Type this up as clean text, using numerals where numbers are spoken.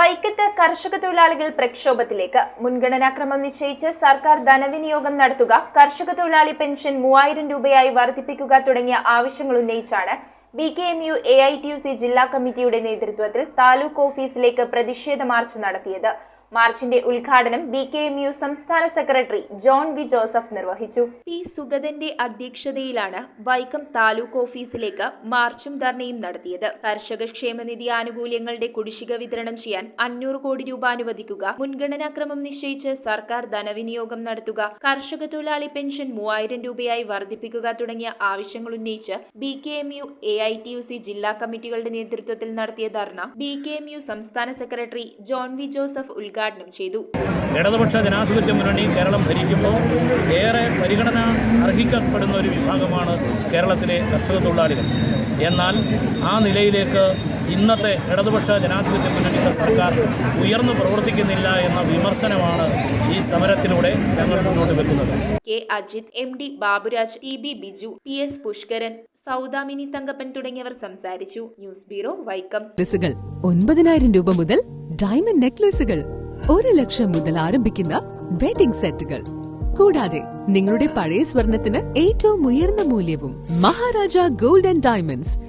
വൈക്കത്ത് കർഷക തൊഴിലാളികൾ പ്രക്ഷോഭത്തിലേക്ക്. മുൻഗണനാക്രമം നിശ്ചയിച്ച് സർക്കാർ ധനവിനിയോഗം നടത്തുക, കർഷക തൊഴിലാളി പെൻഷൻ 3000 രൂപയായി വർദ്ധിപ്പിക്കുക തുടങ്ങിയ ആവശ്യങ്ങൾ ഉന്നയിച്ചാണ് BKMU AITUC ജില്ലാ കമ്മിറ്റിയുടെ നേതൃത്വത്തിൽ താലൂക്ക് ഓഫീസിലേക്ക് പ്രതിഷേധ മാർച്ച് നടത്തിയത്. മാർച്ചിന്റെ ഉദ്ഘാടനം BKMU സംസ്ഥാന സെക്രട്ടറി ജോൺ വി ജോസഫ് നിർവഹിച്ചു. പി സുഗതന്റെ അധ്യക്ഷതയിലാണ് വൈക്കം താലൂക്ക് ഓഫീസിലേക്ക് മാർച്ചും ധർണയും നടത്തിയത്. കർഷക ക്ഷേമനിധി ആനുകൂല്യങ്ങളുടെ കുടിശ്ശിക വിതരണം ചെയ്യാൻ 500 കോടി രൂപ അനുവദിക്കുക, മുൻഗണനാക്രമം നിശ്ചയിച്ച് സർക്കാർ ധനവിനിയോഗം നടത്തുക, കർഷക തൊഴിലാളി പെൻഷൻ 3000 രൂപയായി വർദ്ധിപ്പിക്കുക തുടങ്ങിയ ആവശ്യങ്ങൾ ഉന്നയിച്ച് BKMU AITUC ജില്ലാ കമ്മിറ്റികളുടെ നേതൃത്വത്തിൽ നടത്തിയ ധർണ BKMU സംസ്ഥാന സെക്രട്ടറി ജോൺ വി ജോസഫ് ഉദ്ഘാടനം ചെയ്തു. ഇടതുപക്ഷ ജനാധിപത്യ മുന്നണി കേരളം ഭരിക്കുമ്പോൾ ഏറെ പരിഗണന അർഹിക്കപ്പെടുന്ന ഒരു വിഭാഗമാണ് കേരളത്തിലെ കർഷക തൊഴിലാളികൾ. എന്നാൽ ആ നിലയിലേക്ക് ഇന്നത്തെ ഇടതുപക്ഷ ജനാധിപത്യ മുന്നണിയുടെ സർക്കാർ ഉയർന്നു പ്രവർത്തിക്കുന്നില്ല എന്ന വിമർശനമാണ് ഈ സമരത്തിലൂടെ ഞങ്ങൾ മുന്നോട്ട് വെക്കുന്നത്. K. Ajith, MD Baburaj, TB Biju, PS Pushkaran, Saudamini Thankappan തുടങ്ങിയവർ സംസാരിച്ചു. News bureau, Vaikom. 9,000 രൂപ മുതൽ ഡയമണ്ട് നെക്ലേസുകൾ, 1 ലക്ഷം മുതൽ ആരംഭിക്കുന്ന വെഡിംഗ് സെറ്റുകൾ, കൂടാതെ നിങ്ങളുടെ പഴയ സ്വർണത്തിന് ഏറ്റവും ഉയർന്ന മൂല്യവും. Maharaja gold and diamonds